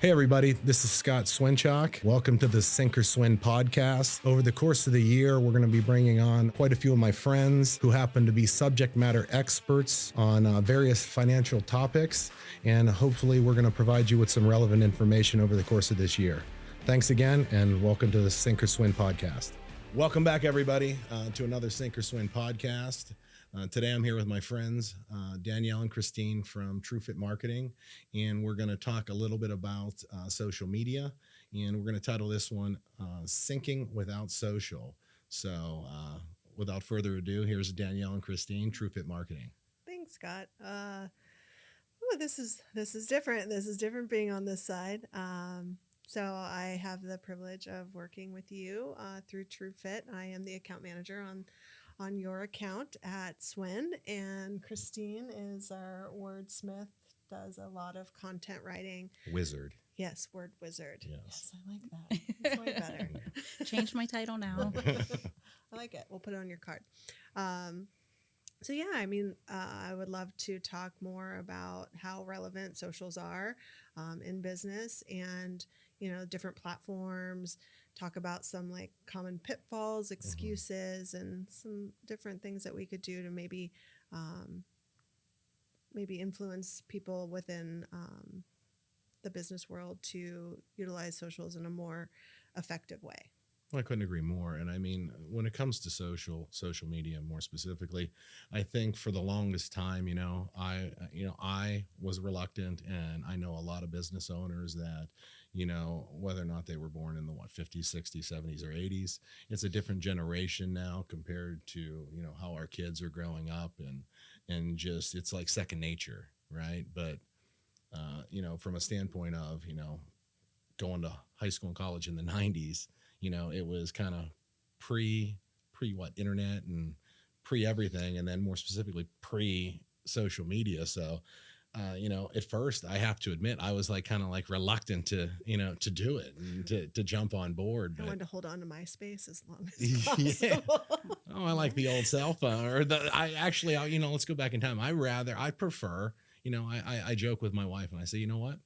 Hey everybody, this is Scott Swinchock. Welcome to the Sink or Swin podcast. Over the course of the year, we're going to be bringing on quite a few of my friends who happen to be subject matter experts on various financial topics, and hopefully we're going to provide you with some relevant information over the course of this year. Thanks again, and welcome to the Sink or Swin podcast. Welcome back, everybody, to another Sink or Swin podcast. Today I'm here with my friends, Danielle and Christine from TrueFit Marketing, and we're going to talk a little bit about social media, and we're going to title this one, Sinking Without Social. So without further ado, here's Danielle and Christine, TrueFit Marketing. Thanks, Scott. This is different. This is different being on this side. So I have the privilege of working with you through TrueFit. I am the account manager on your account at SWIN, and Christine is our wordsmith, does a lot of content writing. Wizard. Yes, word wizard. Yes. I like that. It's way better. Change my title now. I like it. We'll put it on your card. So yeah, I would love to talk more about how relevant socials are in business, and different platforms. Talk about some like common pitfalls, excuses, and some different things that we could do to maybe influence people within the business world to utilize socials in a more effective way. Well, I couldn't agree more. And I mean, when it comes to social media more specifically, I think for the longest time, I was reluctant, and I know a lot of business owners that, whether or not they were born in the 50s, 60s, 70s, or 80s, it's a different generation now compared to, how our kids are growing up, and just, it's like second nature, right? But, from a standpoint of, going to high school and college in the 90s, it was kind of pre internet and pre everything, and then more specifically pre social media. So, at first I have to admit, I was kind of reluctant to do it and to jump on board. I wanted to hold on to MySpace as long as possible. Yeah. Oh, I like the old cell phone, or let's go back in time. I prefer, I joke with my wife and I say, you know what?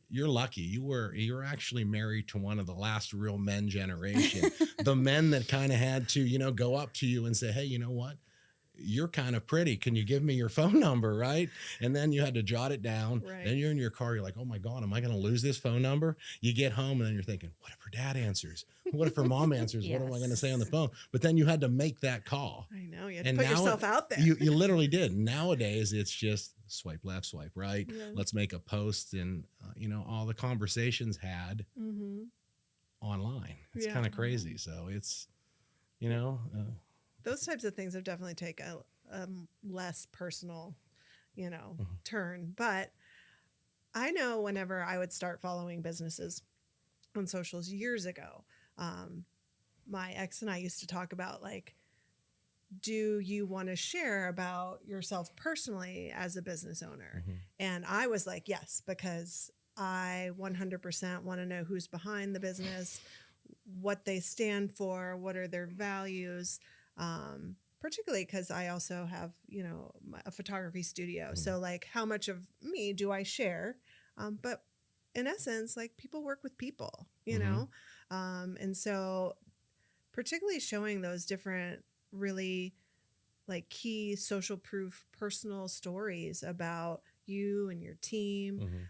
You're lucky. You're actually married to one of the last real men generation. The men that kind of had to, go up to you and say, hey, you know what? You're kind of pretty. Can you give me your phone number, right? And then you had to jot it down. Right. Then you're in your car. You're like, oh my God, am I going to lose this phone number? You get home and then you're thinking, what if her dad answers? What if her mom answers? Yes. What am I going to say on the phone? But then you had to make that call. I know. You had to put yourself out there. You literally did. Nowadays, it's just swipe left, swipe right. Yeah. Let's make a post, and all the conversations had online. It's kind of crazy. So it's, those types of things have definitely taken a less personal, turn. But I know whenever I would start following businesses on socials years ago, my ex and I used to talk about do you want to share about yourself personally as a business owner? And I was like, yes, because I 100% want to know who's behind the business, what they stand for, what are their values, particularly because I also have, a photography studio. So how much of me do I share? But in essence, people work with people, and so particularly showing those different really key social proof personal stories about you and your team.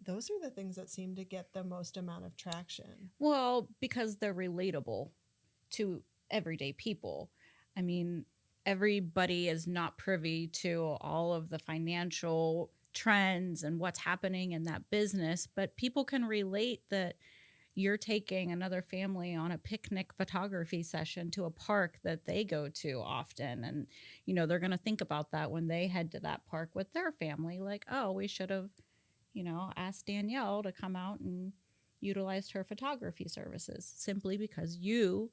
Those are the things that seem to get the most amount of traction. Well, because they're relatable to everyday people. I mean, everybody is not privy to all of the financial trends and what's happening in that business, but people can relate that you're taking another family on a picnic photography session to a park that they go to often. And, they're going to think about that when they head to that park with their family. Like, oh, we should have, asked Danielle to come out and utilized her photography services, simply because you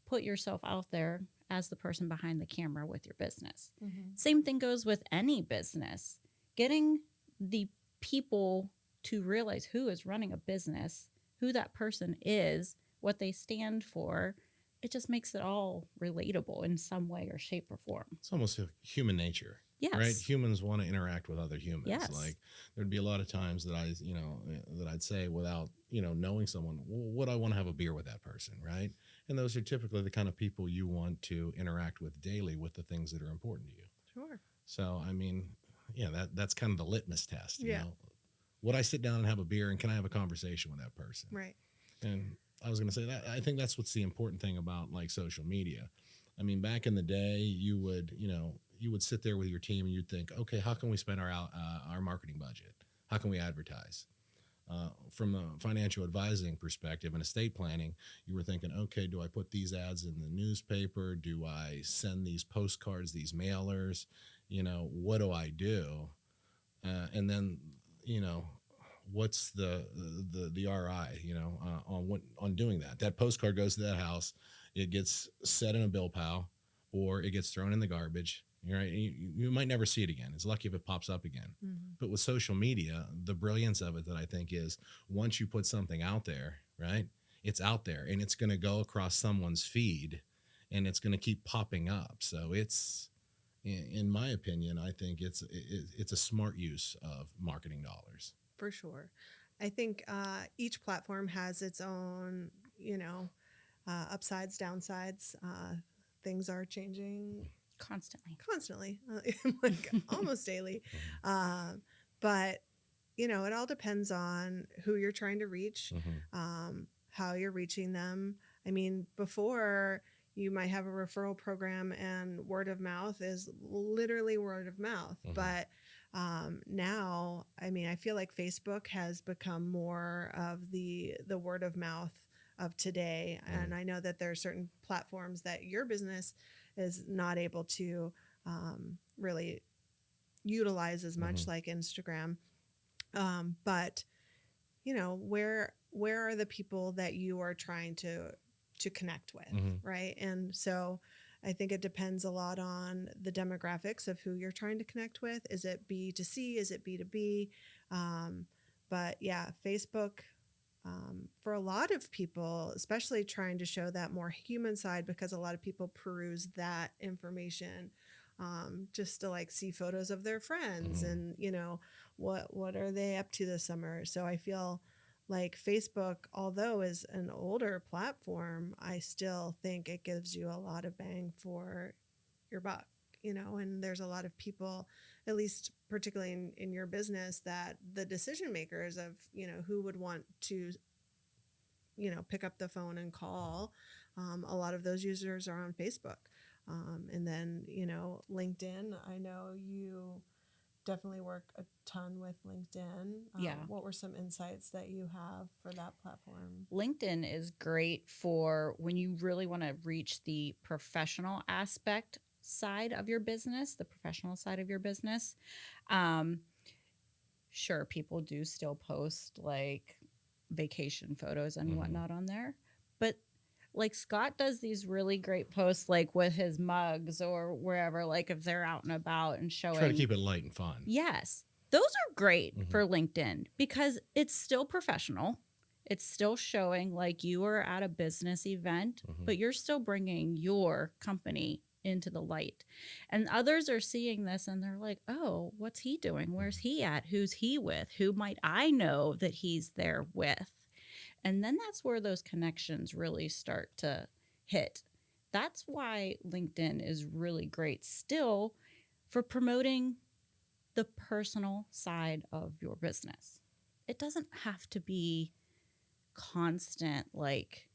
put yourself out there as the person behind the camera with your business. Same thing goes with any business. Getting the people to realize who is running a business, who that person is, what they stand for, it just makes it all relatable in some way or shape or form. It's almost human nature. right? Yes. Humans want to interact with other humans. Yes. Like there'd be a lot of times that that I'd say without, knowing someone, well, would I want to have a beer with that person, right? And those are typically the kind of people you want to interact with daily with the things that are important to you. Sure. So, I mean, yeah, that's kind of the litmus test, Yeah. Would I sit down and have a beer and can I have a conversation with that person? Right. And I was going to say that I think that's what's the important thing about like social media. I mean, back in the day, you would sit there with your team and you'd think, okay, how can we spend our marketing budget? How can we advertise? From a financial advising perspective and estate planning, you were thinking, okay, do I put these ads in the newspaper? Do I send these postcards, these mailers? What do I do? And then, what's the RI, on doing that? That postcard goes to that house, it gets set in a bill pile, or it gets thrown in the garbage. Right? You might never see it again. It's lucky if it pops up again. Mm-hmm. But with social media, the brilliance of it that I think is once you put something out there, right? It's out there and it's going to go across someone's feed and it's going to keep popping up. So it's, in my opinion, I think it's a smart use of marketing dollars. For sure. I think each platform has its own, upsides, downsides. Things are changing constantly, like almost daily. But, it all depends on who you're trying to reach, how you're reaching them. I mean, before you might have a referral program and word of mouth is literally word of mouth. But now, I mean, I feel like Facebook has become more of the word of mouth of today. And I know that there are certain platforms that your business is not able to really utilize as much, like Instagram. But, where are the people that you are trying to connect with, right? And so I think it depends a lot on the demographics of who you're trying to connect with. Is it B2C? Is it B2B? But yeah, Facebook, for a lot of people, especially trying to show that more human side, because a lot of people peruse that information just to like see photos of their friends and, what are they up to this summer? So I feel like Facebook, although is an older platform, I still think it gives you a lot of bang for your buck, and there's a lot of people, at least particularly in your business, that the decision makers of, who would want to, pick up the phone and call. A lot of those users are on Facebook. And then, LinkedIn, I know you definitely work a ton with LinkedIn. Yeah. What were some insights that you have for that platform? LinkedIn is great for when you really want to reach the professional aspect side of your business, the professional side of your business. Sure, people do still post like vacation photos and whatnot on there, but like Scott does these really great posts, like with his mugs or wherever, like if they're out and about and showing. Try to keep it light and fun. Yes. Those are great for LinkedIn because it's still professional. It's still showing like you are at a business event, but you're still bringing your company into the light. And others are seeing this and they're like, oh, what's he doing? Where's he at? Who's he with? Who might I know that he's there with? And then that's where those connections really start to hit. That's why LinkedIn is really great still for promoting the personal side of your business. It doesn't have to be constant, like,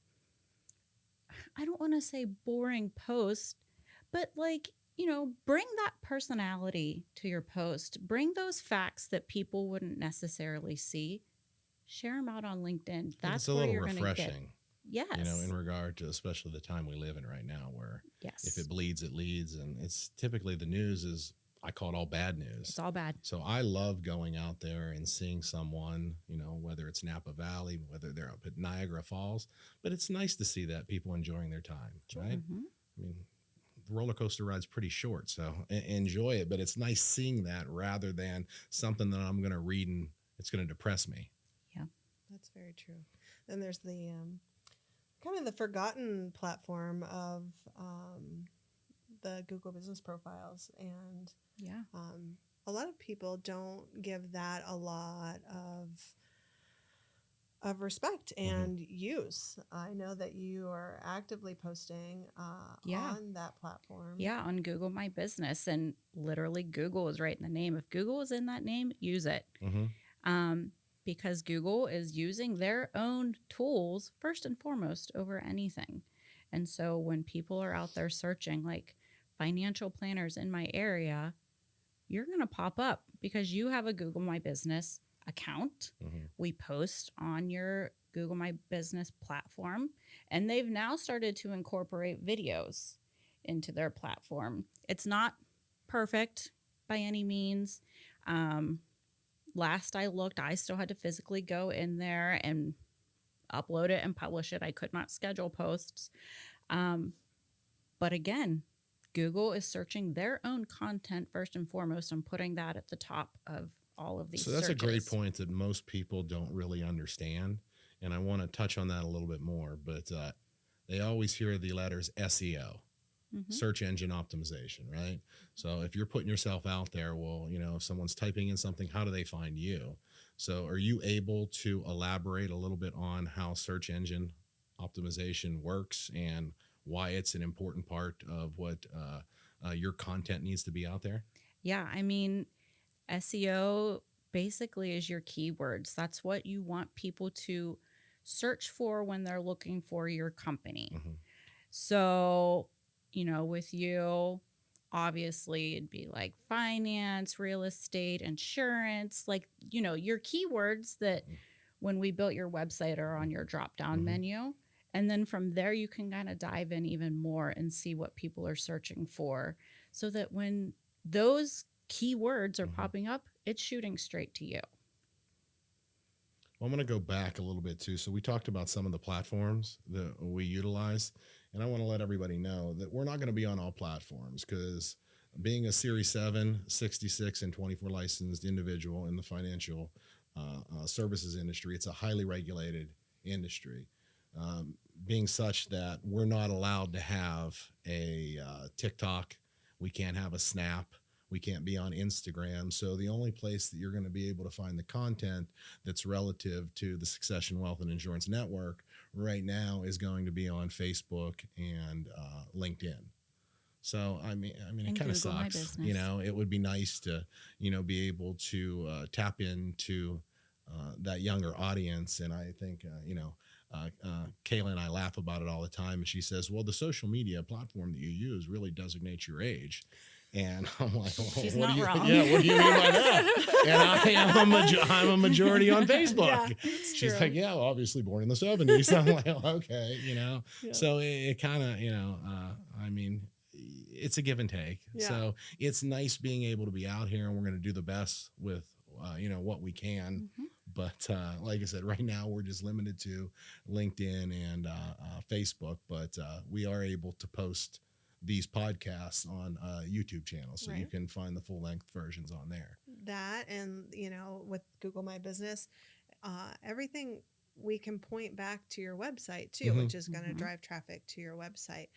I don't want to say boring post, but like, bring that personality to your post. Bring those facts that people wouldn't necessarily see. Share them out on LinkedIn. That's a where little you're going to get. refreshing. Yes. In regard to especially the time we live in right now, where Yes. if it bleeds, it leads, and it's typically the news is, I call it all bad news. It's all bad. So I love going out there and seeing someone, whether it's Napa Valley, whether they're up at Niagara Falls, but it's nice to see that people enjoying their time, right? I mean, the roller coaster ride's pretty short, so enjoy it, but it's nice seeing that rather than something that I'm going to read and it's going to depress me. Yeah. That's very true. Then there's the kind of the forgotten platform of the Google business profiles, and Yeah. a lot of people don't give that a lot of respect and use. I know that you are actively posting Yeah. on that platform. Yeah, on Google My Business. And literally, Google is right in the name. If Google is in that name, use it. Because Google is using their own tools first and foremost over anything. And so when people are out there searching like financial planners in my area, you're going to pop up because you have a Google My Business account. We post on your Google My Business platform, and they've now started to incorporate videos into their platform. It's not perfect by any means. Last I looked, I still had to physically go in there and upload it and publish it. I could not schedule posts. But again, Google is searching their own content first and foremost and putting that at the top of all of these So that's searches. a great point that most people don't really understand. And I want to touch on that a little bit more, but they always hear the letters SEO, search engine optimization, right? So if you're putting yourself out there, well, you know, if someone's typing in something, how do they find you? So are you able to elaborate a little bit on how search engine optimization works and why it's an important part of what your content needs to be out there? Yeah, I mean, SEO basically is your keywords. That's what you want people to search for when they're looking for your company. So, you know, with you, obviously it'd be like finance, real estate, insurance, like, you know, your keywords that when we built your website are on your drop down menu. And then from there, you can kind of dive in even more and see what people are searching for so that when those keywords are popping up, it's shooting straight to you. Well, I'm going to go back a little bit too. So we talked about some of the platforms that we utilize, and I want to let everybody know that we're not going to be on all platforms because being a Series 7, 66, and 24 licensed individual in the financial services industry, it's a highly regulated industry. Being such that we're not allowed to have a TikTok, we can't have a Snap, we can't be on Instagram. So the only place that you're going to be able to find the content that's relative to the Succession Wealth and Insurance Network right now is going to be on Facebook and LinkedIn. So I mean, it kind of sucks. You know, it would be nice to, you know, be able to tap into that younger audience, and I think you know. Kayla and I laugh about it all the time, and she says, well, the social media platform that you use really designates your age. And I'm like, well, she's not wrong. Yeah, what do you mean by that? And I'm a majority on Facebook. Yeah, she's true. like, yeah, well, obviously born in the 70s. I'm like, oh, okay, you know. Yeah. So it kind of, you know, I mean, it's a give and take. Yeah. So it's nice being able to be out here, and we're going to do the best with, you know, what we can. But like I said, right now we're just limited to LinkedIn and Facebook, but we are able to post these podcasts on YouTube channels, so you can find the full length versions on there. That, and you know, with Google My Business, everything we can point back to your website too, which is going to drive traffic to your website.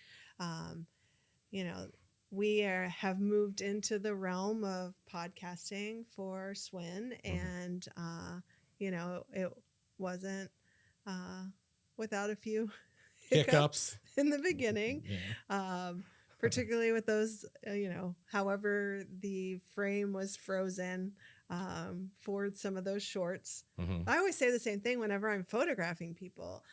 You know, we have moved into the realm of podcasting for SWIN, and you know, it wasn't without a few hiccups in the beginning. Particularly with those, you know, however the frame was frozen for some of those shorts. I always say the same thing whenever I'm photographing people.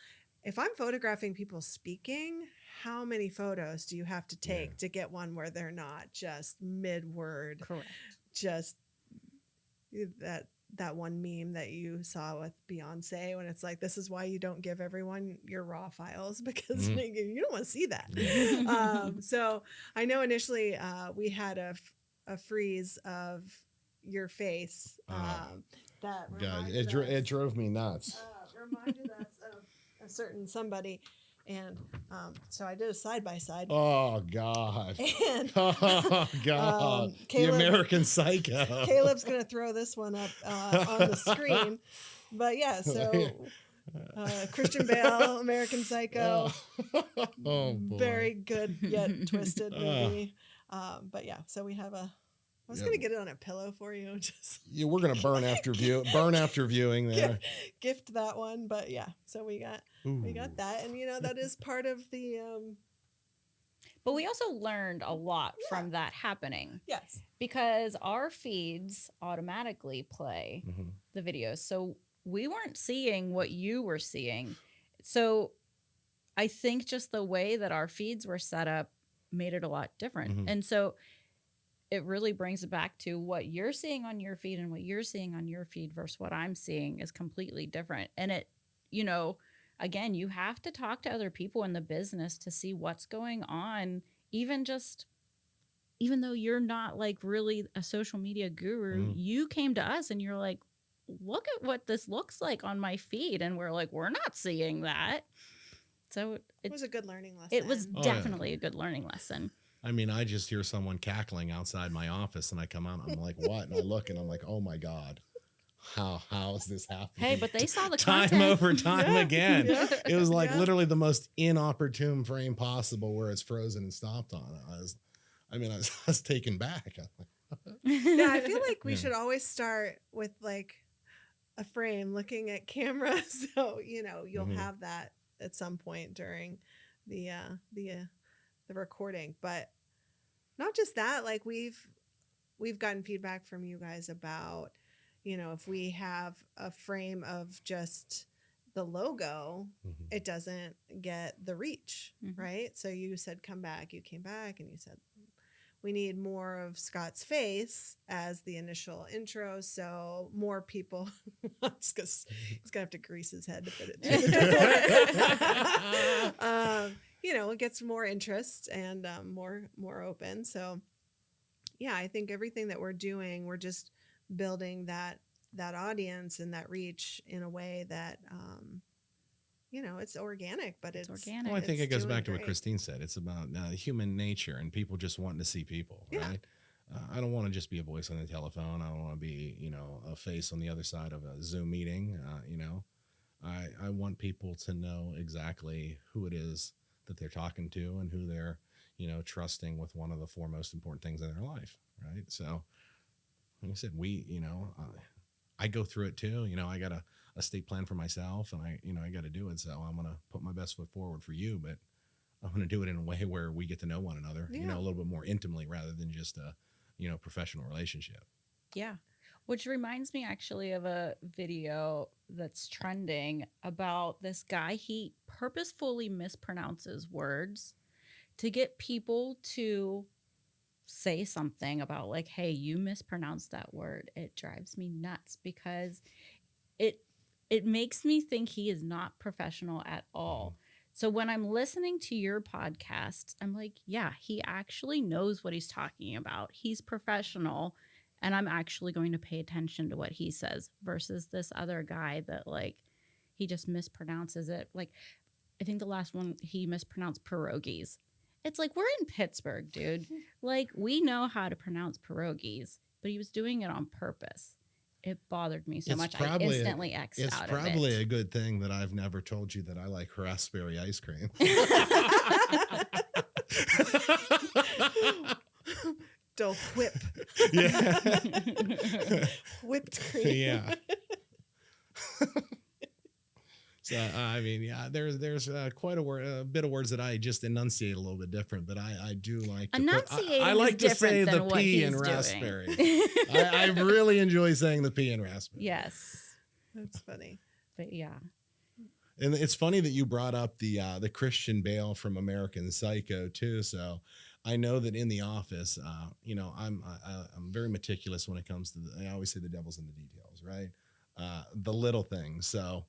If I'm photographing people speaking, how many photos do you have to take to get one where they're not just mid-word? Correct. Just that one meme that you saw with Beyonce when it's like, this is why you don't give everyone your raw files, because you don't want to see that. So I know initially we had a freeze of your face that reminded us, it drove me nuts. Reminded us of a certain somebody. And so I did a side-by-side. Oh, God. And, oh, God. The American Psycho. Caleb's going to throw this one up on the screen. But yeah, so Christian Bale, American Psycho. Oh boy. Very good yet twisted movie. But yeah, so we have a. I was gonna get it on a pillow for you. Just Yeah, we're gonna burn after viewing there. gift that one, but yeah. So we got that, and that is part of the. But we also learned a lot from that happening. Yes. Because our feeds automatically play the videos. So we weren't seeing what you were seeing. So I think just the way that our feeds were set up made it a lot different. And so it really brings it back to what you're seeing on your feed and what you're seeing on your feed versus what I'm seeing is completely different. And it, again, you have to talk to other people in the business to see what's going on, even though you're not like really a social media guru, you came to us and you're like, look at what this looks like on my feed. And we're like, we're not seeing that. So it was a good learning lesson. It was definitely a good learning lesson. I mean, I just hear someone cackling outside my office and I come out and I'm like, what? And I look and I'm like, oh my God. How is this happening? Hey, but they saw the time content. over time again. It was like literally the most inopportune frame possible where it's frozen and stopped on it. I was taken back. Yeah, I feel like we should always start with like a frame looking at camera, so you'll have that at some point during the recording. But not just that, like we've gotten feedback from you guys about if we have a frame of just the logo, it doesn't get the reach, right? So you said come back, you came back and you said we need more of Scott's face as the initial intro, so more people. Just because he's gonna have to grease his head to fit it through the door. It gets more interest and more open. So, yeah, I think everything that we're doing, we're just building that audience and that reach in a way that it's organic, but it's organic. Well, I think it goes back to what Christine said. It's about human nature and people just wanting to see people, right? I don't want to just be a voice on the telephone. I don't want to be, a face on the other side of a Zoom meeting. I want people to know exactly who it is that they're talking to and who they're, trusting with one of the four most important things in their life, right? So, like I said, I go through it too. I got a estate plan for myself and I got to do it. So I'm going to put my best foot forward for you, but I'm going to do it in a way where we get to know one another, a little bit more intimately rather than just a, professional relationship. Yeah. Which reminds me actually of a video that's trending about this guy. He purposefully mispronounces words to get people to say something about like, hey, you mispronounced that word. It drives me nuts because it makes me think he is not professional at all. So when I'm listening to your podcast, I'm like, yeah, he actually knows what he's talking about. He's professional, and I'm actually going to pay attention to what he says versus this other guy that like he just mispronounces it. Like I think the last one he mispronounced pierogies. It's like, we're in Pittsburgh, dude. Like, we know how to pronounce pierogies, but he was doing it on purpose. It bothered me so much. I instantly X'd out of it. It's probably a good thing that I've never told you that I like raspberry ice cream. Don't whip. Yeah. Whipped cream. Yeah. So, there's quite a bit of words that I just enunciate a little bit different, but I do like to enunciate. I like to say the what P in he's raspberry. I really enjoy saying the P in raspberry. Yes. That's funny. But yeah. And it's funny that you brought up the Christian Bale from American Psycho too. So I know that in the office, I'm very meticulous when it comes to I always say the devil's in the details, right? The little things. So,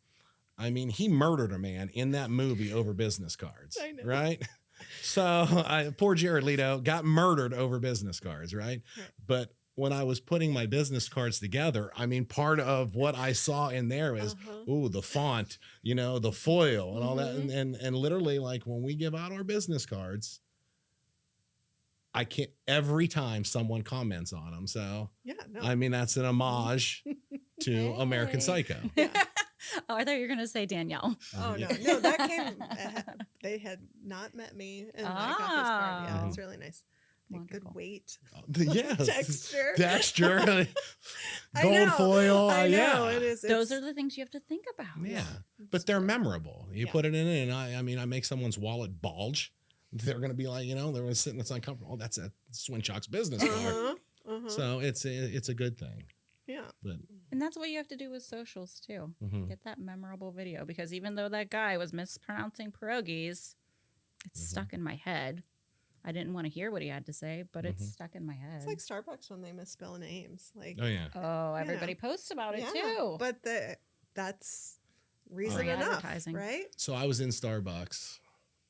I mean, he murdered a man in that movie over business cards, right? So poor Jared Leto got murdered over business cards, right? But when I was putting my business cards together, I mean, part of what I saw in there is, the font, the foil and all that. And literally, like when we give out our business cards, I can't, every time someone comments on them. So, I mean, that's an homage to American Psycho. Yeah. Oh, I thought you were going to say Danielle. Oh Yeah. no, that came. They had not met me, and I got this card. Yeah, it's really nice. Like, good Wonderful. weight, Yes. texture. Texture. I Gold know, foil. I know Yeah. it is. Those are the things you have to think about. Yeah. But they're memorable. You Yeah. put it in it, and I mean, I make someone's wallet bulge. They're going to be like, they're going to sit and it's uncomfortable. Oh, that's a Swinchock's business card. So it's a good thing. Yeah. But And that's what you have to do with socials too. Mhm. Get that memorable video, because even though that guy was mispronouncing pierogies, it's stuck in my head. I didn't want to hear what he had to say, but it's stuck in my head. It's like Starbucks when they misspell names. Like, oh yeah. Oh, everybody posts about it yeah, too. but that's reason Free enough, advertising. right? So I was in Starbucks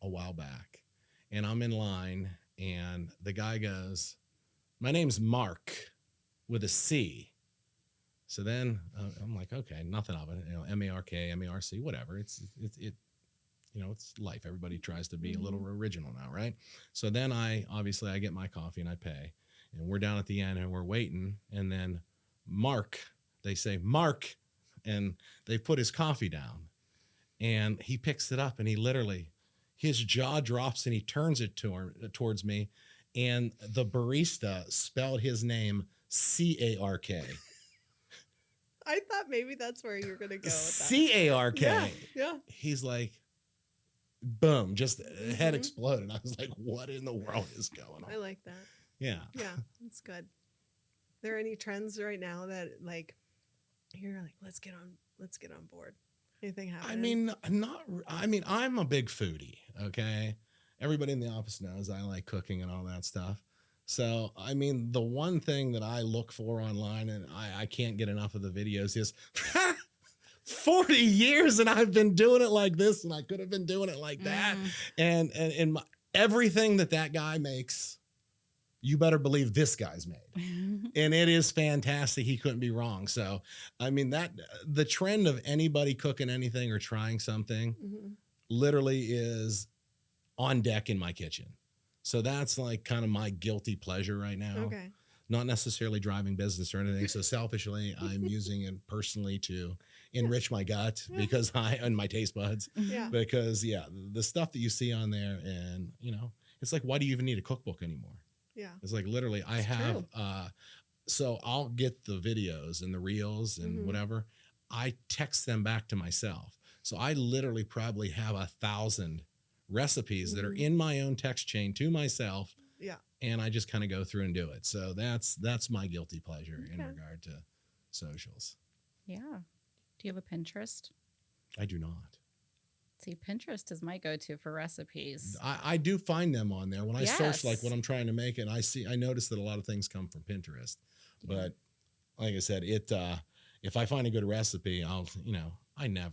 a while back, and I'm in line, and the guy goes, "My name's Mark with a C." So then I'm like, okay, nothing of it. M-A-R-K, M-A-R-C, whatever. It's life. Everybody tries to be a little original now, right? So then I get my coffee and I pay, and we're down at the end and we're waiting, and then they say Mark, and they put his coffee down, and he picks it up, and his jaw drops, and he turns it towards me, and the barista spelled his name C-A-R-K. I thought maybe that's where you were gonna go with that. C-A-R-K. Yeah, yeah. He's like, boom, just head exploded. I was like, what in the world is going on? I like that. Yeah. Yeah, that's good. There any trends right now that like you're like, let's get on board? Anything happening? I'm a big foodie. Okay. Everybody in the office knows I like cooking and all that stuff. So, I mean, the one thing that I look for online, and I can't get enough of the videos, is 40 years and I've been doing it like this, and I could have been doing it like that. And everything that guy makes, you better believe this guy's made. And it is fantastic. He couldn't be wrong. So, I mean, the trend of anybody cooking anything or trying something literally is on deck in my kitchen. So that's like kind of my guilty pleasure right now. Okay. Not necessarily driving business or anything. So selfishly, I'm using it personally to enrich my gut because and my taste buds. Yeah. Because the stuff that you see on there, and it's like, why do you even need a cookbook anymore? Yeah. It's like literally I have so I'll get the videos and the reels and whatever. I text them back to myself. So I literally probably have 1,000 recipes that are in my own text chain to myself. Yeah. And I just kind of go through and do it. So that's my guilty pleasure in regard to socials. Yeah. Do you have a Pinterest? I do not. See, Pinterest is my go-to for recipes. I do find them on there when I search like Yes. what I'm trying to make, and I notice that a lot of things come from Pinterest. But like I said, if I find a good recipe, I never,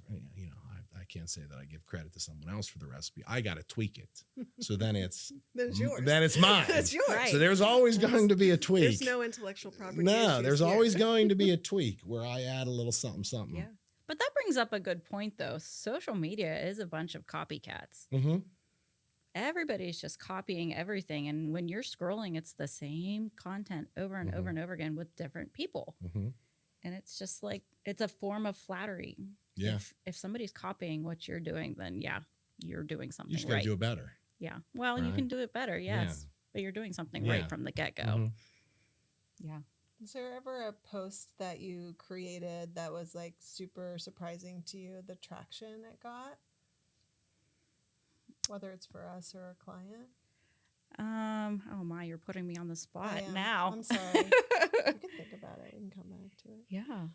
I can't say that I give credit to someone else for the recipe. I got to tweak it. So then it's yours. Then it's mine. It's yours. Right. So there's always going to be a tweak. There's no intellectual property. No, issues there's here. always going to be a tweak where I add a little something. Yeah. But that brings up a good point, though. Social media is a bunch of copycats. Mm-hmm. Everybody's just copying everything. And when you're scrolling, it's the same content over and over and over again with different people. Mm-hmm. And it's just like, it's a form of flattery. Yeah. If somebody's copying what you're doing, then you're doing something You just got to right. do it better. Yeah. Well, you Right. can do it better, yes. Yeah. But you're doing something Yeah. right from the get-go. Mhm. Yeah. Is there ever a post that you created that was like super surprising to you, the traction it got? Whether it's for us or a client? Oh my, you're putting me on the I spot am. now. I'm sorry. You can think about it. We can come back to it. Yeah.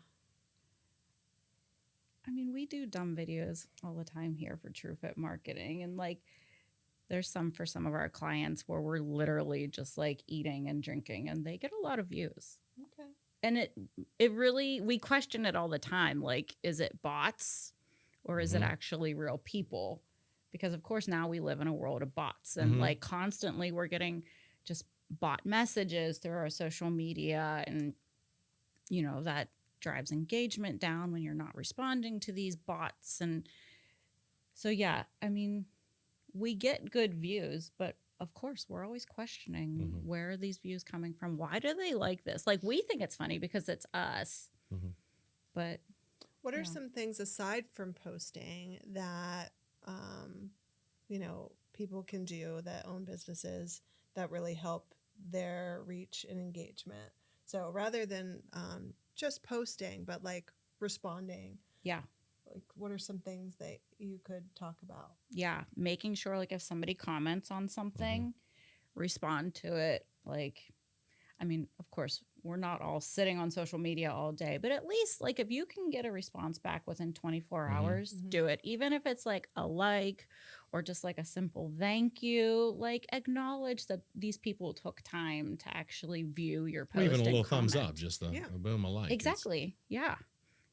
I mean, we do dumb videos all the time here for True Fit Marketing. And like, there's some for some of our clients where we're literally just like eating and drinking, and they get a lot of views. Okay. And it really, we question it all the time. Like, is it bots or is it actually real people? Because of course now we live in a world of bots, and like constantly we're getting just bot messages through our social media, and that drives engagement down when you're not responding to these bots. And so I mean, we get good views, but of course we're always questioning where are these views coming from? Why do they like this? Like, we think it's funny because it's us, but What are Yeah. some things aside from posting that, people can do that own businesses that really help their reach and engagement? So rather than just posting, but like responding, Yeah. like what are some things that you could talk about? Yeah. Making sure, like, if somebody comments on something, respond to it. Like, I mean, of course, we're not all sitting on social media all day, but at least, like, if you can get a response back within 24 hours, do it. Even if it's like a like or just like a simple thank you, like, acknowledge that these people took time to actually view your Or post even a and little thumbs up, comment. just Yeah. a boom, a like. Exactly. Yeah.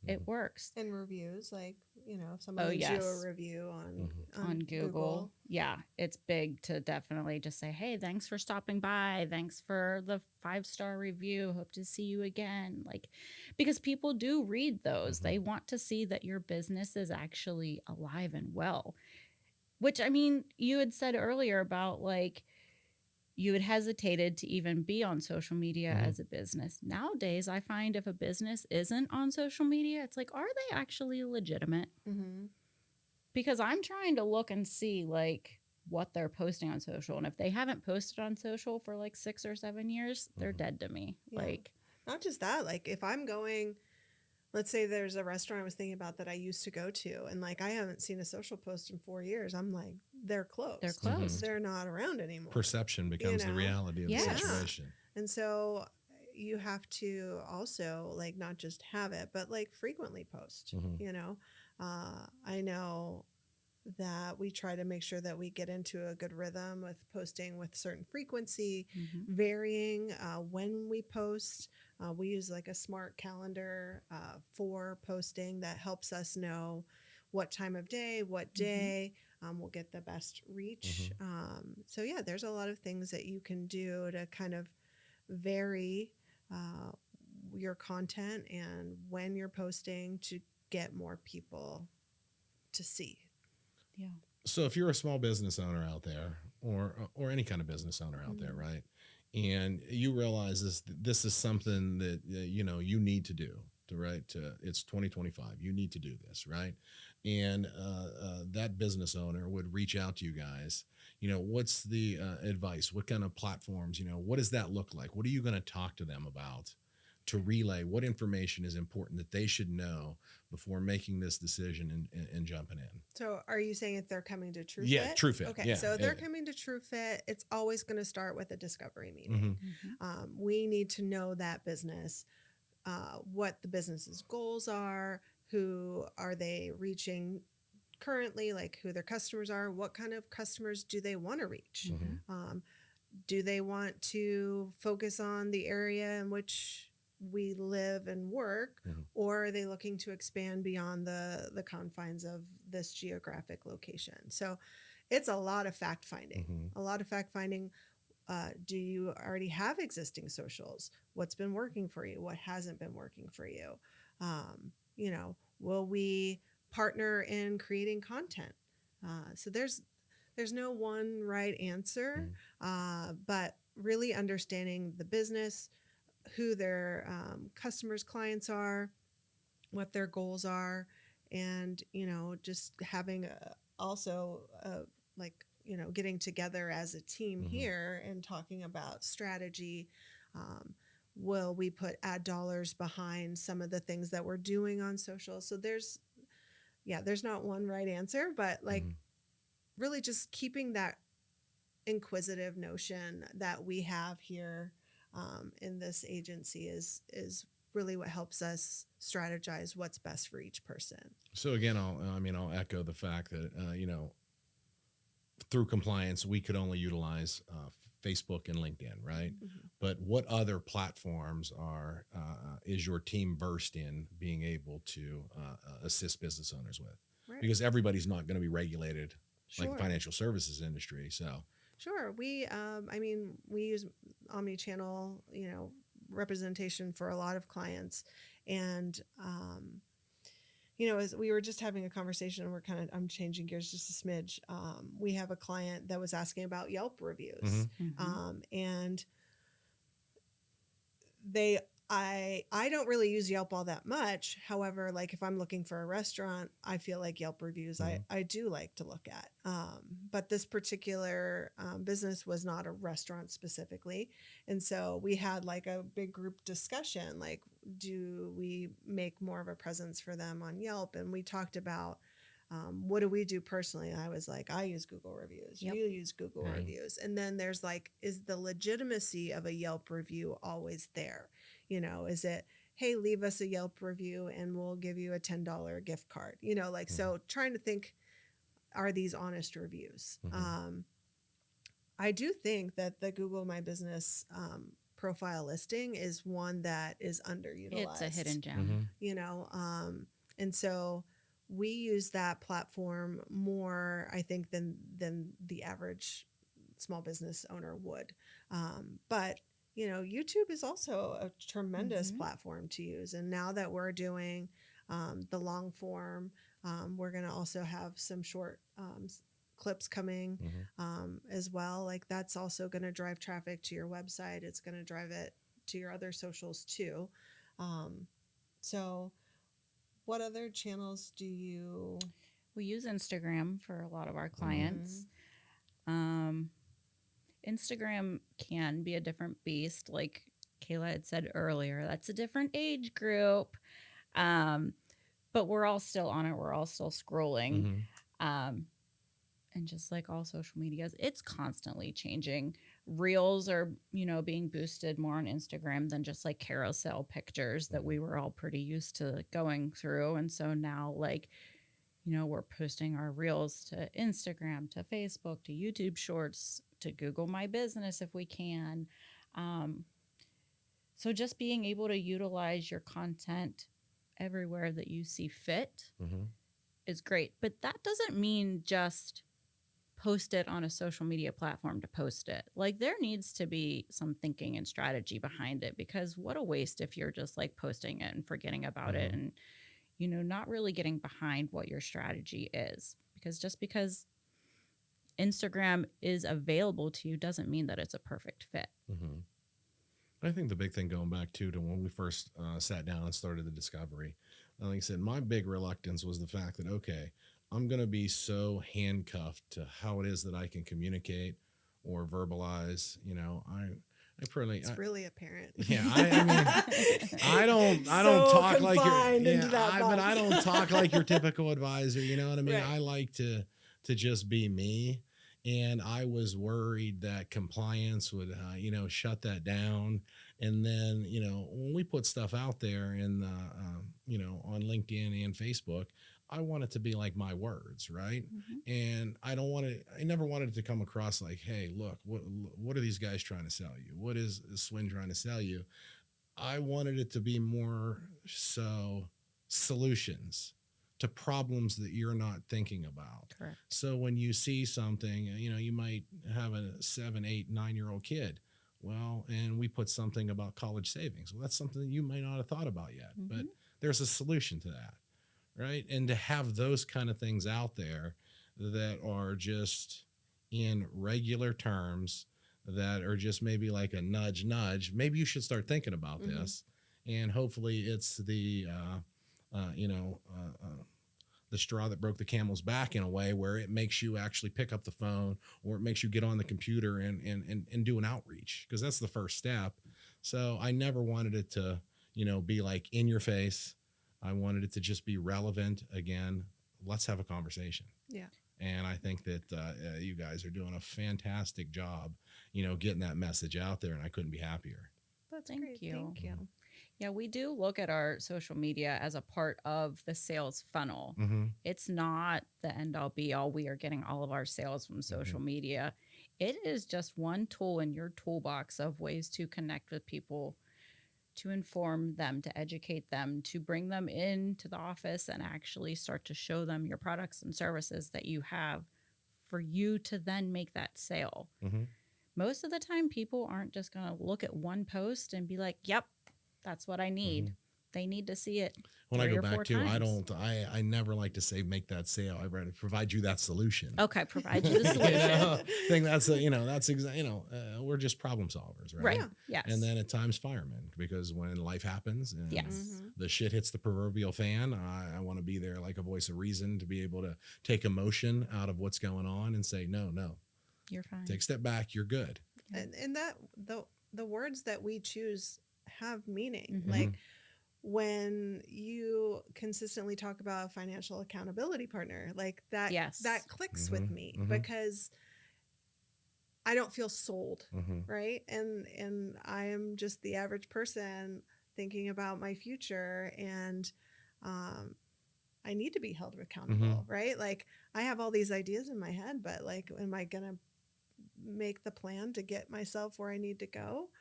It works. And reviews, like, if someone Oh, leaves you a yes. review on, On Google. Yeah, it's big to definitely just say, hey, thanks for stopping by. Thanks for the 5-star review. Hope to see you again. Like, because people do read those. They want to see that your business is actually alive and well. Which, I mean, you had said earlier about, like, you had hesitated to even be on social media as a business. Nowadays, I find if a business isn't on social media, it's like, are they actually legitimate? Mm-hmm. Because I'm trying to look and see, like, what they're posting on social. And if they haven't posted on social for like 6 or 7 years, they're dead to me. Yeah. Like, Not just that, like if I'm going, let's say there's a restaurant I was thinking about that I used to go to, and like I haven't seen a social post in 4 years. I'm like, they're closed. they're closed. They're not around anymore. Perception becomes the reality of the Yes. situation. And so you have to also like not just have it, but like frequently post. I know that we try to make sure that we get into a good rhythm with posting with certain frequency, varying when we post. We use like a smart calendar for posting that helps us know what time of day, what day will get the best reach. So yeah, there's a lot of things that you can do to kind of vary your content and when you're posting to get more people to see. Yeah. So if you're a small business owner out there, or any kind of business owner out there, right, and you realize this is something that you need to do, it's 2025, you need to do this, right, and that business owner would reach out to you guys. What's the advice? What kind of platforms? What does that look like? What are you going to talk to them about to relay what information is important that they should know before making this decision and jumping in? So are you saying if they're coming to TrueFit? Yeah, TrueFit. Okay, Yeah. so if they're coming to TrueFit, it's always going to start with a discovery meeting. We need to know that business, what the business's goals are, who are they reaching currently, like who their customers are, what kind of customers do they want to reach? Do they want to focus on the area in which we live and work, or are they looking to expand beyond the confines of this geographic location? So it's a lot of fact finding. Do you already have existing socials? What's been working for you? What hasn't been working for you? Will we partner in creating content? So there's no one right answer, but really understanding the business, who their customers, clients are, what their goals are, and just having getting together as a team here and talking about strategy. Will we put ad dollars behind some of the things that we're doing on social? So there's not one right answer, but like really just keeping that inquisitive notion that we have here in this agency is really what helps us strategize what's best for each person. So again, I'll echo the fact that through compliance we could only utilize Facebook and LinkedIn, right? But what other platforms is your team versed in being able to assist business owners with? Right. Because everybody's not going to be regulated like the financial services industry. So sure, we use omni-channel, representation for a lot of clients, and as we were just having a conversation, and I'm changing gears just a smidge. We have a client that was asking about Yelp reviews, and they I don't really use Yelp all that much. However, like if I'm looking for a restaurant, I feel like Yelp reviews I do like to look at. But this particular business was not a restaurant specifically. And so we had like a big group discussion, like, do we make more of a presence for them on Yelp? And we talked about what do we do personally? And I was like, I use Google reviews. Yep. You use Google reviews. And then there's like, is the legitimacy of a Yelp review always there? Is it, hey, leave us a Yelp review and we'll give you a $10 gift card? So trying to think, are these honest reviews? I do think that the Google My Business profile listing is one that is underutilized. It's a hidden gem. And so we use that platform more, I think, than the average small business owner would. But YouTube is also a tremendous platform to use. And now that we're doing the long form, we're going to also have some short clips coming as well. Like that's also going to drive traffic to your website. It's going to drive it to your other socials too. So what other channels do you... We use Instagram for a lot of our clients. Instagram can be a different beast. Like Kayla had said earlier, that's a different age group. But we're all still on it. We're all still scrolling. And just like all social medias, it's constantly changing. Reels are, being boosted more on Instagram than just like carousel pictures that we were all pretty used to going through. And so now we're posting our reels to Instagram, to Facebook, to YouTube Shorts, to Google My Business if we can. So just being able to utilize your content everywhere that you see fit is great. But that doesn't mean just post it on a social media platform to post it. Like there needs to be some thinking and strategy behind it, because what a waste if you're just like posting it and forgetting about it and not really getting behind what your strategy is. Because just because Instagram is available to you doesn't mean that it's a perfect fit. I think the big thing going back to when we first sat down and started the discovery, like I said, my big reluctance was the fact that, okay, I'm going to be so handcuffed to how it is that I can communicate or verbalize. It's really apparent. Yeah, I mean, I don't talk like but I don't talk like your typical advisor. You know what I mean? Right. I like to just be me, and I was worried that compliance would, shut that down. And then, when we put stuff out there in, on LinkedIn and Facebook, I want it to be like my words, right? And I never wanted it to come across like, hey, look, what are these guys trying to sell you? What is SWIN trying to sell you? I wanted it to be more so solutions to problems that you're not thinking about. Correct. So when you see something, you might have a 7, 8, 9-year-old kid. Well, and we put something about college savings. Well, that's something that you may not have thought about yet, but there's a solution to that. Right. And to have those kind of things out there that are just in regular terms, that are just maybe like a nudge, maybe you should start thinking about this. And hopefully it's the straw that broke the camel's back in a way where it makes you actually pick up the phone, or it makes you get on the computer and do an outreach, because that's the first step. So I never wanted it to, be like in your face. I wanted it to just be relevant. Again, let's have a conversation. Yeah. And I think that you guys are doing a fantastic job, getting that message out there, and I couldn't be happier. That's Thank great. you. Thank you. Yeah, we do look at our social media as a part of the sales funnel. It's not the end all be all. We are getting all of our sales from social media. It is just one tool in your toolbox of ways to connect with people, to inform them, to educate them, to bring them into the office and actually start to show them your products and services that you have, for you to then make that sale. Most of the time, people aren't just going to look at one post and be like, yep, that's what I need. they need to see it. When I 3 go or 4 back to, times. I never like to say make that sale. I rather provide you that solution. Okay, provide you the You solution. know, I think that's we're just problem solvers, right? Right. Yeah. Yes. And then at times firemen, because when life happens and Yes. the shit hits the proverbial fan, I want to be there like a voice of reason to be able to take emotion out of what's going on and say, no, You're fine. take a step back. You're good. And that the words that we choose have meaning. Mhm. Like when you consistently talk about a financial accountability partner, like that, Yes. that clicks with me Mhm. because I don't feel sold, Mhm. right? And I am just the average person thinking about my future, and I need to be held accountable, right? Like I have all these ideas in my head, but like, am I gonna make the plan to get myself where I need to go?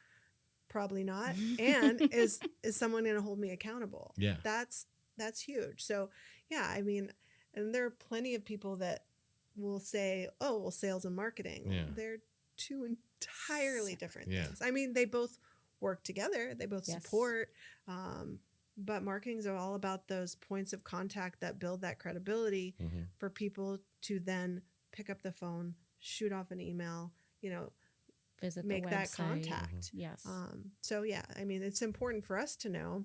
Probably not. And is someone going to hold me accountable? Yeah. That's huge. So yeah, I mean, and there are plenty of people that will say, oh, well, sales and marketing. Yeah. They're two entirely different Yeah. things. I mean, they both work together. They both Yes. support. But marketing's all about those points of contact that build that credibility Mhm. for people to then pick up the phone, shoot off an email, Visit make the that website. contact. Yes. So yeah, I mean, it's important for us to know,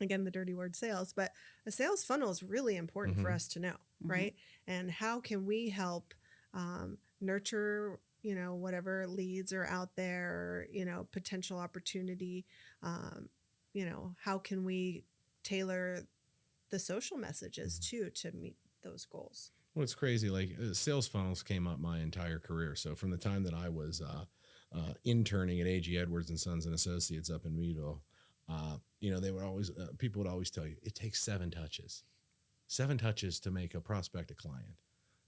again, the dirty word sales, but a sales funnel is really important for Mhm. us to know, Mhm. right? And how can we help nurture, whatever leads are out there, or, potential opportunity, how can we tailor the social messages too to meet those goals? Well, it's crazy. Like sales funnels came up my entire career. So from the time that I was interning at A.G. Edwards and Sons and Associates up in Meadville, they would always people would always tell you it takes 7 touches to make a prospect a client.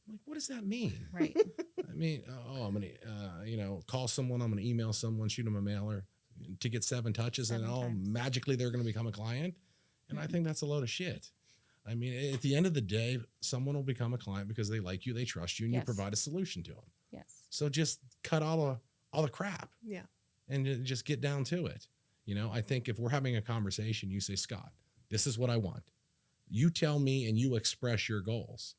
I'm like, what does that mean? Right. I mean, I'm gonna call someone, I'm gonna email someone, shoot them a mailer to get 7 touches, 7 and all times. magically they're gonna become a client. And I think that's a load of shit. I mean, at the end of the day, someone will become a client because they like you, they trust you, and you Yes. provide a solution to them. Yes. So just cut all the crap Yeah. and just get down to it. I think if we're having a conversation, you say, Scott, this is what I want. You tell me and you express your goals.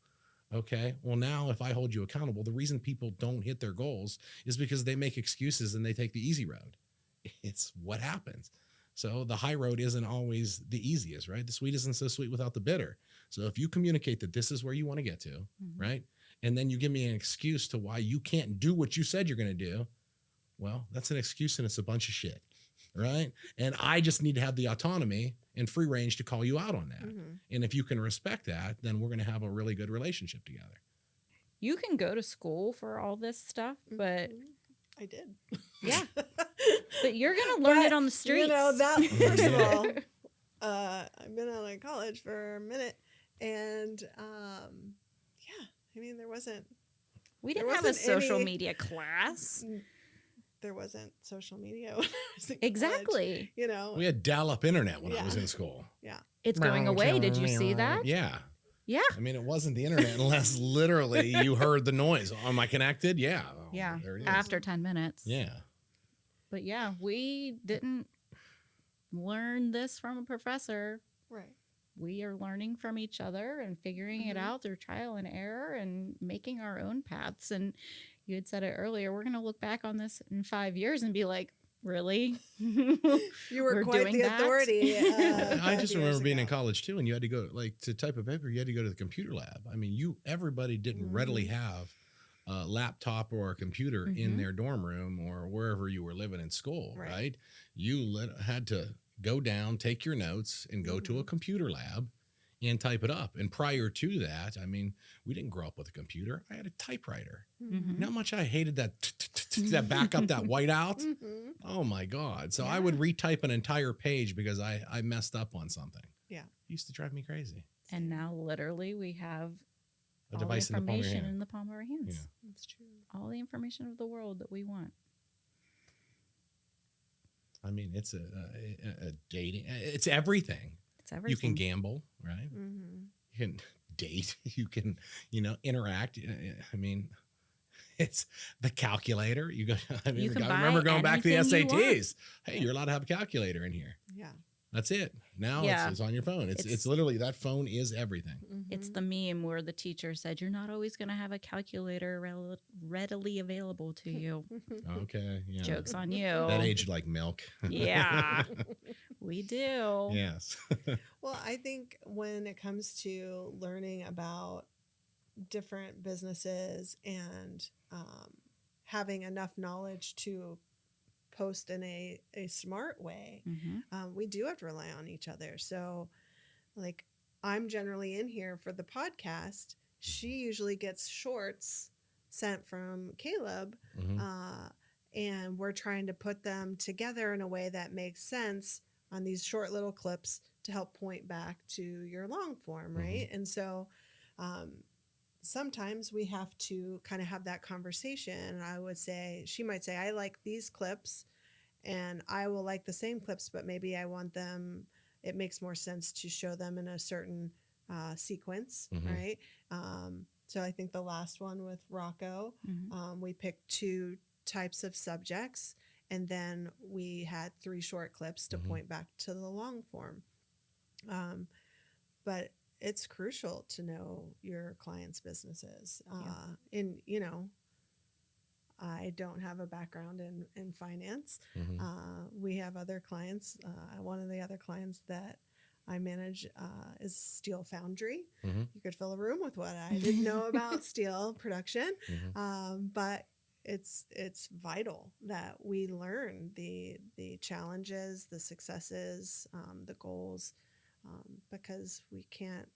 Okay. Well, now if I hold you accountable, the reason people don't hit their goals is because they make excuses and they take the easy road. It's what happens. So the high road isn't always the easiest, right? The sweet isn't so sweet without the bitter. So if you communicate that this is where you want to get to, Mhm. right? And then you give me an excuse to why you can't do what you said you're going to do, well, that's an excuse and it's a bunch of shit, right? And I just need to have the autonomy and free range to call you out on that. Mhm. And if you can respect that, then we're going to have a really good relationship together. You can go to school for all this stuff, but Mhm. I did. yeah, but you're going to learn But, it on the streets. That first of all, I've been out of college for a minute, and I mean, there wasn't We there didn't have a wasn't social any- media class. there wasn't social media when I was in college, Exactly. We had dial-up internet when I Yeah. was in school. It's going away. Did you see that? Yeah. Yeah. I mean, it wasn't the internet unless literally you heard the noise. Am I connected? Yeah. Oh, Yeah. there it is. After 10 minutes. Yeah. But yeah, we didn't learn this from a professor. right? We are learning from each other and figuring it Mhm. out through trial and error and making our own paths. And you had said it earlier, we're going to look back on this in 5 years and be like, really? You were We're quite doing the that? authority. I 5 just years remember being in ago. college too, and you had to go to type a paper. You had to go to the computer lab. I mean, everybody didn't readily have a laptop or a computer in Mhm. their dorm room or wherever you were living in school, Right. right? You had to go down, take your notes, and go to a computer lab and type it up. And prior to that, I mean, we didn't grow up with a computer. I had a typewriter. Mhm. You know how much I hated that that backup, that whiteout. Mhm. Oh my God. So I Yeah. would retype an entire page because I messed up on something. Yeah. It used to drive me crazy. And now literally we have A all device the in the palm of your information hand. in the palm of our hands. Yeah. That's true. All the information of the world that we want. I mean, it's a dating. It's everything. It's everything. You can gamble, right? Mm-hmm. You can date. You can, interact. I mean, it's the calculator. You go. I mean, You can I remember buy going back to the anything you want. SATs. Hey, you're allowed to have a calculator in here. Yeah. That's it. Now Yeah. it's on your phone. It's It's- literally, that phone is everything. It's the meme where the teacher said, you're not always going to have a calculator readily available to you. Okay. Yeah. Joke's on you. That aged like milk. Yeah, we do. Yes. Well, I think when it comes to learning about different businesses and having enough knowledge to post in a smart way, we do have to rely on each other. So, like, I'm generally in here for the podcast. She usually gets shorts sent from Caleb, and we're trying to put them together in a way that makes sense on these short little clips to help point back to your long form, right? And so sometimes we have to kind of have that conversation. And I would say, she might say, I like these clips and I will like the same clips, but maybe I want them, it makes more sense to show them in a certain sequence, right? So I think the last one with Rocco, we picked 2 types of subjects, and then we had 3 short clips to point back to the long form. But it's crucial to know your clients' businesses. And, you know, I don't have a background in finance. We have other clients. One of the other clients that I manage is Steel Foundry. You could fill a room with what I didn't know about steel production. But it's vital that we learn the challenges, the successes, the goals, because we can't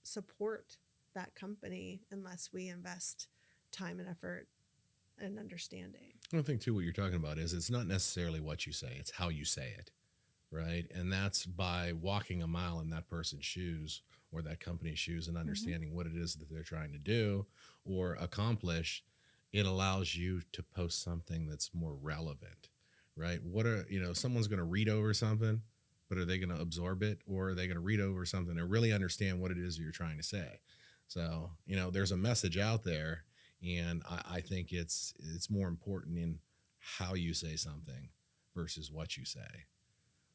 support that company unless we invest time and effort and understanding. I think too, what you're talking about is it's not necessarily what you say, it's how you say it, right? And that's by walking a mile in that person's shoes or that company's shoes and understanding what it is that they're trying to do or accomplish. It allows you to post something that's more relevant, right? What are, you know, someone's going to read over something, but are they going to absorb it, or are they going to read over something and really understand what it is you're trying to say? So, you know, there's a message out there, and I think it's more important in how you say something versus what you say.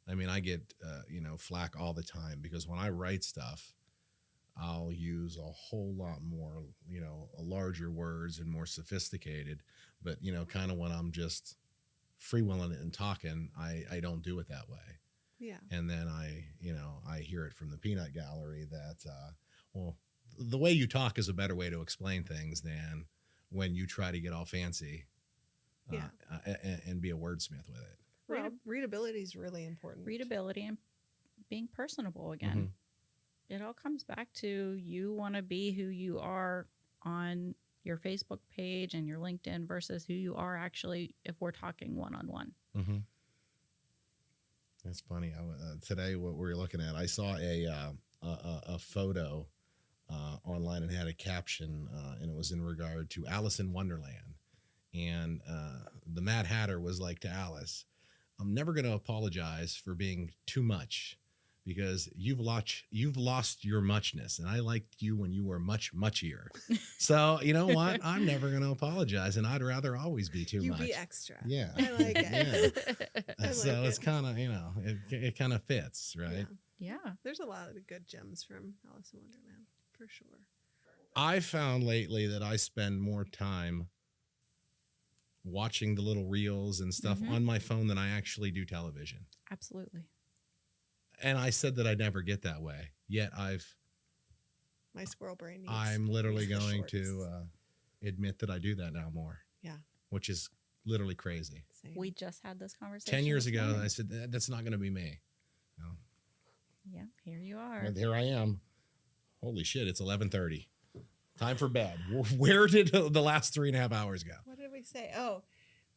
I mean, I get, you know, flack all the time because when I write stuff, I'll use a whole lot more, you know, larger words and more sophisticated, but, you know, kind of when I'm just freewheeling it and talking, I don't do it that way. Yeah. And then I hear it from the peanut gallery that, well, the way you talk is a better way to explain things than when you try to get all fancy and be a wordsmith with it. Readability is really important. Readability and being personable again. It all comes back to you want to be who you are on your Facebook page and your LinkedIn versus who you are actually if we're talking one-on-one. That's funny. Today, what we're looking at, I saw a photo online and had a caption, and it was in regard to Alice in Wonderland. And the Mad Hatter was like to Alice, I'm never going to apologize for being too much because you've lost your muchness. And I liked you when you were much muchier. So, you know what? I'm never going to apologize. And I'd rather always be too much. You be extra. Yeah. I like it. Yeah. So it's kind of, you know, it kind of fits, right? Yeah. There's a lot of good gems from Alice in Wonderland, for sure. I found lately that I spend more time watching the little reels and stuff on my phone than I actually do television. Absolutely. And I said that I'd never get that way. Yet My squirrel brain needs I'm literally the going shorts. to admit that I do that now more. Yeah. Which is literally crazy. Same. We just had this conversation 10 years this ago, morning. I said, that's not going to be me. No. Yeah, here you are. And here I am. Holy shit, it's 11:30. Time for bed. Where did the last 3.5 hours go? What did we say? Oh,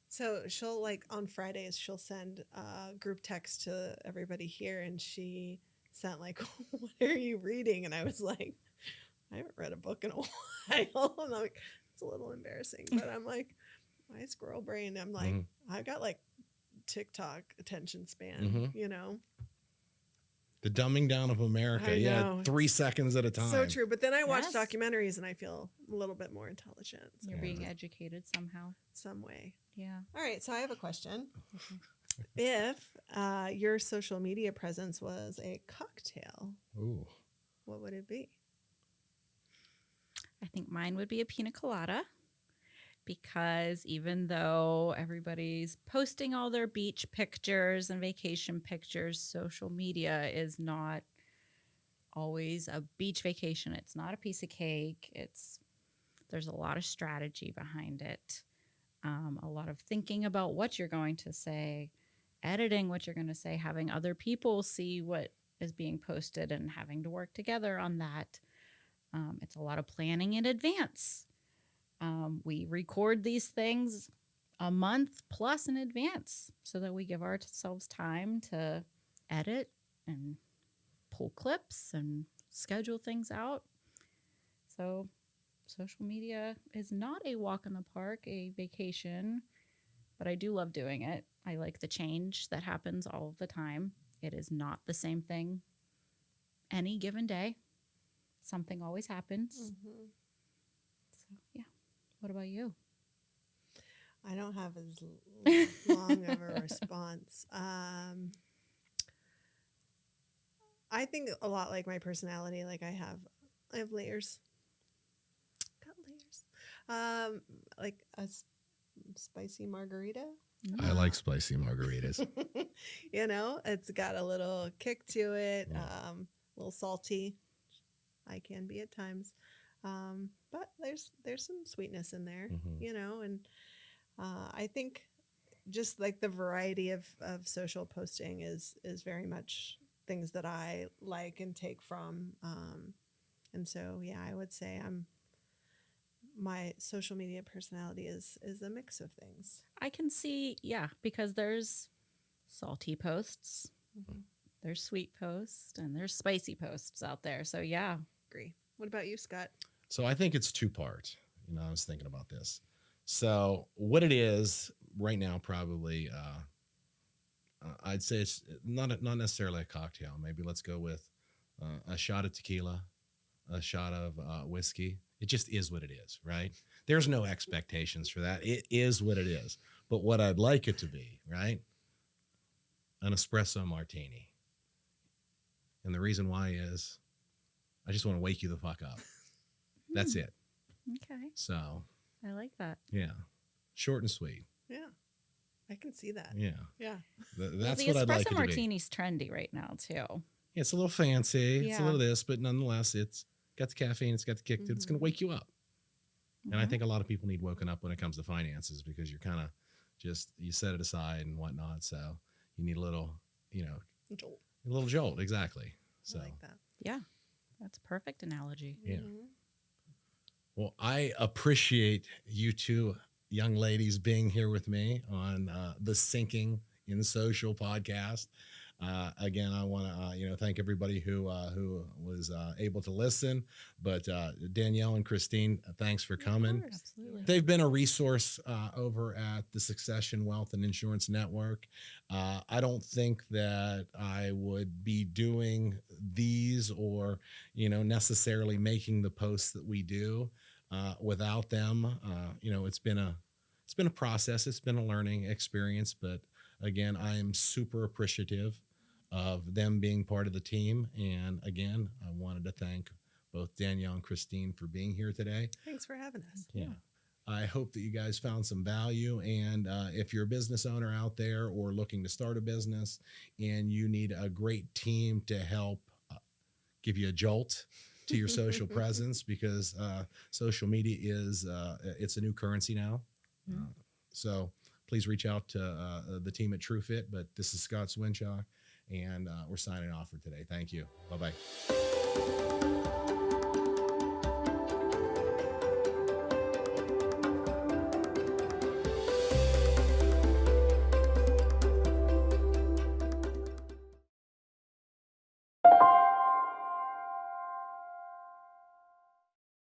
so she'll like on Fridays, she'll send a group text to everybody here. And she sent like, what are you reading? And I was like, I haven't read a book in a while. And I'm like, it's a little embarrassing, but I'm like, my squirrel brain. I'm like, I've got like TikTok attention span, you know? The dumbing down of America. I Yeah, know. 3 seconds at a time. So true. But then I watch Yes. documentaries and I feel a little bit more intelligent. You're being educated somehow. Some way. Yeah. All right. So I have a question. If your social media presence was a cocktail, Ooh. what would it be? I think mine would be a pina colada, because even though everybody's posting all their beach pictures and vacation pictures, social media is not always a beach vacation. It's not a piece of cake. There's a lot of strategy behind it, a lot of thinking about what you're going to say, editing what you're going to say, having other people see what is being posted and having to work together on that. It's a lot of planning in advance. We record these things a month plus in advance so that we give ourselves time to edit and pull clips and schedule things out. So social media is not a walk in the park, a vacation, but I do love doing it. I like the change that happens all the time. It is not the same thing any given day. Something always happens. Mm-hmm. So, yeah. What about you? I don't have as long of a response. I think a lot like my personality. Like I have layers. Got layers. Like a spicy margarita. I like spicy margaritas. You know, it's got a little kick to it. Yeah. A little salty. I can be at times. But there's some sweetness in there, Mhm. you know, and I think just like the variety of social posting is very much things that I like and take from. And so, yeah, I would say my social media personality is a mix of things. I can see, yeah, because there's salty posts, Mm-hmm. there's sweet posts, and there's spicy posts out there. So, yeah. Agree. What about you, Scott? So I think it's two-part. I was thinking about this. So what it is right now, probably, I'd say it's not necessarily a cocktail. Maybe let's go with a shot of tequila, a shot of whiskey. It just is what it is, right? There's no expectations for that. It is what it is. But what I'd like it to be, right? An espresso martini. And the reason why is I just want to wake you the fuck up. That's it. Okay. So, I like that. yeah, short and sweet. Yeah, I can see that. Yeah, Yeah. That's the what I'd espresso like it to be. martini's trendy right now, too. Yeah, it's a little fancy. It's a Yeah. little this, but nonetheless, it's got the caffeine. It's got the kick. It's going to wake you up. And I Mhm. think a lot of people need woken up when it comes to finances because you're kind of you set it aside and whatnot. So you need a little, Jolt. a little jolt. Exactly. So, I like that. Yeah. That's a perfect analogy. yeah. Mhm. Well, I appreciate you two young ladies being here with me on the Sinking in Social podcast. Again, I want to thank everybody who was able to listen. But Danielle and Christine, thanks for coming. Absolutely. They've been a resource over at the Succession Wealth and Insurance Network. I don't think that I would be doing these or necessarily making the posts that we do without them. It's been a process. It's been a learning experience. But again, I am super appreciative of them being part of the team. And again, I wanted to thank both Danielle and Christine for being here today. Thanks for having us. Yeah. I hope that you guys found some value. And if you're a business owner out there or looking to start a business and you need a great team to help give you a jolt to your social presence, because social media it's a new currency now. So please reach out to the team at TrueFit. But this is Scott Swinchock, and we're signing off for today. Thank you. Bye-bye.